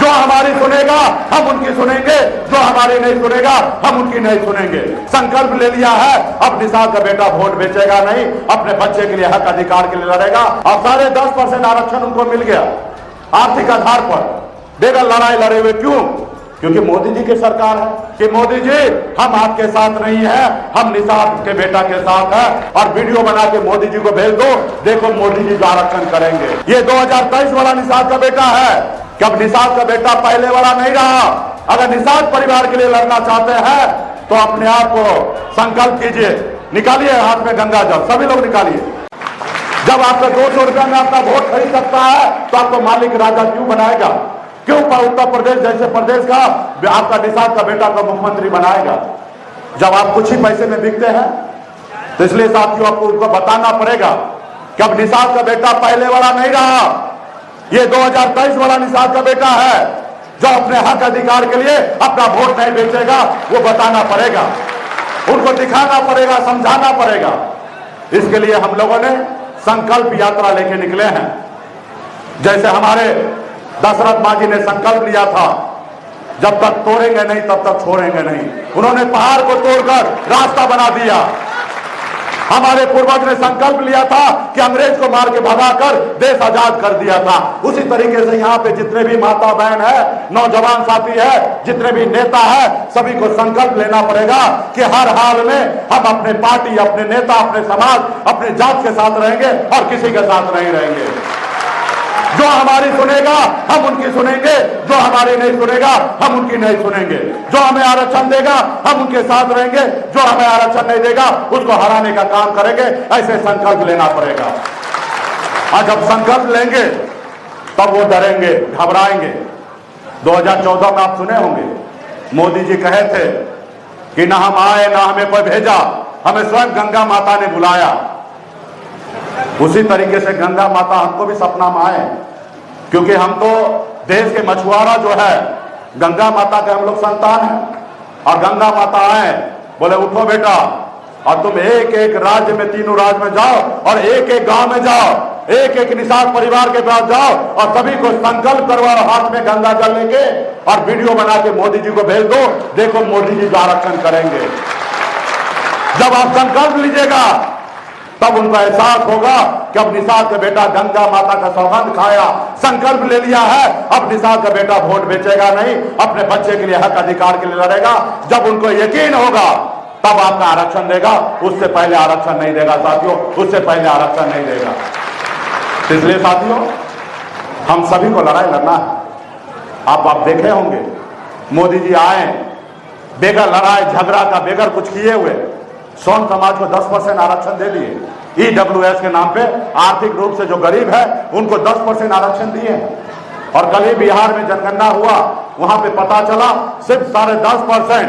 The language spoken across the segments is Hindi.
जो हमारी सुनेगा हम उनकी सुनेंगे, जो हमारी नहीं सुनेगा हम उनकी नहीं सुनेंगे। संकल्प ले लिया है, अब निषाद का बेटा वोट बेचेगा नहीं, अपने बच्चे के लिए हक अधिकार के लिए लड़ेगा। अब 10.5% आरक्षण उनको मिल गया आर्थिक आधार पर, बेगर लड़ाई लड़े हुए। क्यों? क्योंकि मोदी जी की सरकार है कि मोदी जी हम आपके साथ नहीं है, हम निषाद के बेटा के साथ है। और वीडियो बना के मोदी जी को भेज दो, देखो मोदी जी जो आरक्षण करेंगे। ये 2023 वाला निषाद का बेटा है, कब निषाद का बेटा पहले वाला नहीं रहा। अगर निषाद परिवार के लिए लड़ना चाहते हैं तो अपने आप को संकल्प कीजिए, निकालिए हाथ में गंगा जल, सभी लोग निकालिए। जब आपका 200 रुपया में अपना वोट खरीद सकता है तो आपको मालिक राजा क्यों बनाएगा? क्यों उत्तर प्रदेश जैसे प्रदेश का आपका निषाद का बेटा को मुख्यमंत्री बनाएगा जब आप कुछ ही पैसे में बिकते हैं? तो इसलिए साथियों आपको उनको बताना पड़ेगा कि अब निषाद का बेटा पहले वाला नहीं रहा, ये 2023 वाला निषाद का बेटा है जो अपने हक अधिकार के लिए अपना वोट नहीं बेचेगा। वो बताना पड़ेगा, उनको दिखाना पड़ेगा, समझाना पड़ेगा। इसके लिए हम लोगों ने संकल्प यात्रा लेके निकले हैं। जैसे हमारे दशरथ मां जी ने संकल्प लिया था, जब तक तोड़ेंगे नहीं तब तक छोड़ेंगे नहीं। उन्होंने पहाड़ को तोड़कर रास्ता बना दिया। हमारे पूर्वज ने संकल्प लिया था कि अंग्रेज को मार के भगाकर देश आजाद कर दिया था। उसी तरीके से यहाँ पे जितने भी माता बहन है, नौजवान साथी है, जितने भी नेता है, सभी को संकल्प लेना पड़ेगा कि हर हाल में हम अपने पार्टी, अपने नेता, अपने समाज, अपने जात के साथ रहेंगे और किसी के साथ नहीं रहेंगे। जो हमारी सुनेगा हम उनकी सुनेंगे, जो हमारी नहीं सुनेगा हम उनकी नहीं सुनेंगे। जो हमें आरक्षण देगा हम उनके साथ रहेंगे, जो हमें आरक्षण नहीं देगा उसको हराने का काम करेंगे। ऐसे संकल्प लेना पड़ेगा। आज जब संकल्प लेंगे तब वो डरेंगे, घबराएंगे। 2014 में आप सुने होंगे, मोदी जी कहे थे कि ना हम आए ना हमें कोई भेजा, हमें स्वयं गंगा माता ने बुलाया। उसी तरीके से गंगा माता हमको भी सपना में आए, क्योंकि हम तो देश के मछुआरा जो है गंगा माता के हम लोग संतान हैं। और गंगा माता आए, बोले उठो बेटा, और तुम एक एक राज्य में, तीनों राज्य में जाओ और एक एक गांव में जाओ, एक एक निषाद परिवार के पास जाओ और सभी को संकल्प करवाओ हाथ में गंगा जल लेके, और वीडियो बना के मोदी जी को भेज दो, देखो मोदी जी जो आरक्षण करेंगे। जब आप संकल्प लीजिएगा तब उनको एहसास होगा कि अब निषाद का बेटा गंगा माता का सौगंध खाया, संकल्प ले लिया है, अब निषाद का बेटा वोट बेचेगा नहीं, अपने बच्चे के लिए हक अधिकार के लिए लड़ेगा। जब उनको यकीन होगा तब आपका आरक्षण देगा, उससे पहले आरक्षण नहीं देगा साथियों, उससे पहले आरक्षण नहीं देगा। इसलिए साथियों हम सभी को लड़ाई लड़ना है। आप देखे होंगे मोदी जी आए बेगर लड़ाई झगड़ा का, बेगर कुछ किए हुए सोन समाज को 10% आरक्षण दे दिए। EWS के नाम पे आर्थिक रूप से जो गरीब है उनको 10% आरक्षण दिए। और कल ही बिहार में जनगणना हुआ, वहां पे पता चला सिर्फ 10.5%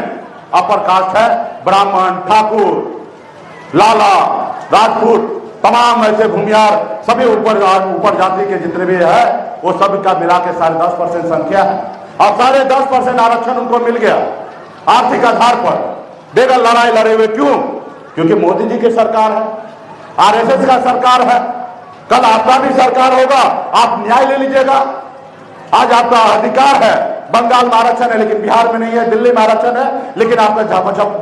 अपर कास्ट है, ब्राह्मण, ठाकुर, लाला, राजपूत, तमाम ऐसे भूमियार, सभी ऊपर जाति के जितने भी है वो सभी का मिला के 10.5% संख्या है। और 10.5% आरक्षण उनको मिल गया आर्थिक आधार पर, बेगर लड़ाई लड़े हुए। क्यों? क्योंकि मोदी जी की सरकार है, RSS का सरकार है। कल आपका भी सरकार होगा, आप न्याय ले लीजिएगा। आज आपका अधिकार है, बंगाल में आरक्षण है लेकिन बिहार में नहीं है, दिल्ली में आरक्षण है लेकिन आपका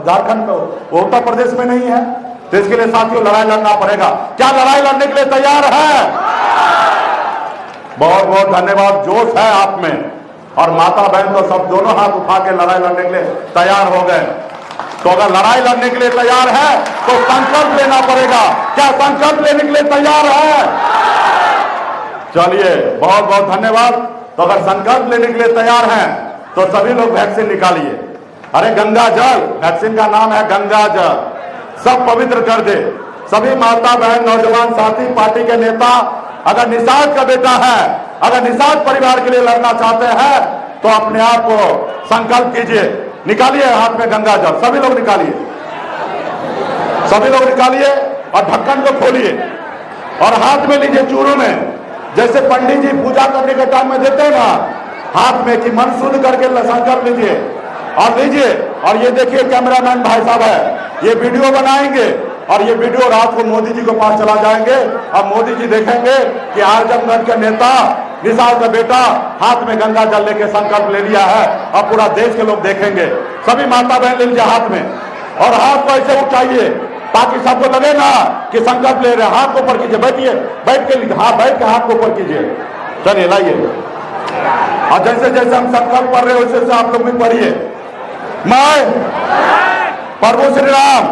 झारखंड में, उत्तर प्रदेश में नहीं है। तो इसके लिए साथियों लड़ाई लड़ना पड़ेगा। क्या लड़ाई लड़ने के लिए तैयार है? बहुत बहुत धन्यवाद। जोश है आप में, और माता बहन तो सब दोनों हाथ उठा के लड़ाई लड़ने के लिए तैयार हो गए। तो अगर लड़ाई लड़ने के लिए तैयार है तो संकल्प लेना पड़ेगा। क्या संकल्प लेने के लिए तैयार है? चलिए बहुत बहुत धन्यवाद। तो अगर संकल्प लेने के लिए तैयार हैं तो सभी लोग वैक्सीन निकालिए। अरे गंगा जल, वैक्सीन का नाम है गंगा जल, सब पवित्र कर दे। सभी माता बहन, नौजवान साथी, पार्टी के नेता, अगर निषाद का बेटा है, अगर निषाद परिवार के लिए लड़ना चाहते हैं तो अपने आप को संकल्प कीजिए, निकालिए हाथ में गंगा जल, सभी लोग निकालिए, सभी लोग निकालिए और ढक्कन को खोलिए और हाथ में लीजिए चूरू में, जैसे पंडित जी पूजा करने के टाइम में देते हैं ना, हाथ में कि मन शुद्ध करके संकल्प लीजिए और लीजिए। और ये देखिए कैमरामैन भाई साहब है, ये वीडियो बनाएंगे और ये वीडियो रात को मोदी जी के पास चला जाएंगे और मोदी जी देखेंगे कि आजमगढ़ के नेता निषाद का बेटा हाथ में गंगा जल लेके संकल्प ले लिया है। अब पूरा देश के लोग देखेंगे। सभी माता बहन ले लीजिए हाथ में, और हाथ को ऐसे उठाइए ताकि सबको लगे ना कि संकल्प ले रहे हैं। हाथ को ऊपर कीजिए, बैठिए, बैठ के हाथ को ऊपर कीजिए। चलिए लाइए, और जैसे जैसे हम संकल्प कर रहे हैं वैसे आप लोग भी पढ़िए। मैं प्रभु श्री राम,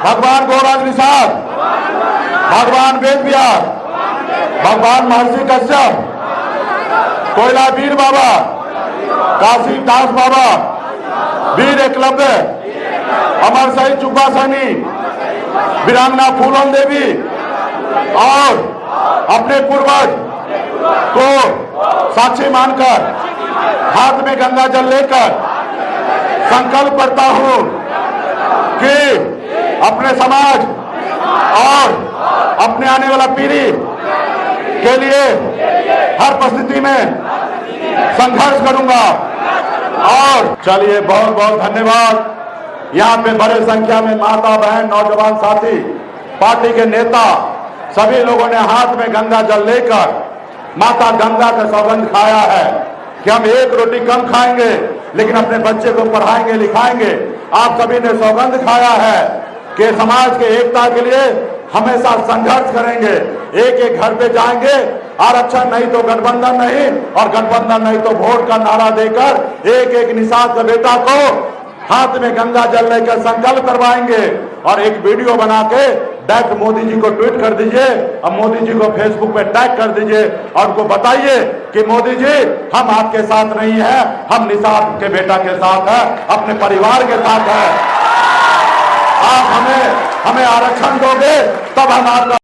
भगवान गौराज निषाद, भगवान वेद व्यास, भगवान महर्षि कश्यप, कोयला वीर बाबा, काशी दास बाबा, वीर एकलव्य, अमर शहीद चुब्बा सैनी, वीरांगना फूलन देवी और अपने पूर्वज को साक्षी मानकर हाथ में गंगा जल लेकर संकल्प करता हूं कि अपने समाज और अपने आने वाला पीढ़ी के लिए हर परिस्थिति में संघर्ष करूंगा। और चलिए, बहुत बहुत धन्यवाद। यहाँ पे बड़े संख्या में माता बहन, नौजवान साथी, पार्टी के नेता, सभी लोगों ने हाथ में गंगा जल लेकर माता गंगा का सौगंध खाया है कि हम एक रोटी कम खाएंगे लेकिन अपने बच्चे को पढ़ाएंगे लिखाएंगे। आप सभी ने सौगंध खाया है कि समाज के एकता के लिए हमेशा संघर्ष करेंगे, एक एक घर पे जाएंगे, आरक्षण नहीं तो गठबंधन नहीं, और गठबंधन नहीं तो वोट का नारा देकर एक एक निषाद का बेटा को हाथ में गंगा जल लेकर संकल्प करवाएंगे। और एक वीडियो बना के डायरेक्ट मोदी जी को ट्वीट कर दीजिए और मोदी जी को फेसबुक पे टैग कर दीजिए और उनको बताइए कि मोदी जी हम आपके साथ नहीं है, हम निषाद के बेटा के साथ है, अपने परिवार के साथ है। आप हमें आरक्षण दोगे तब हम आपका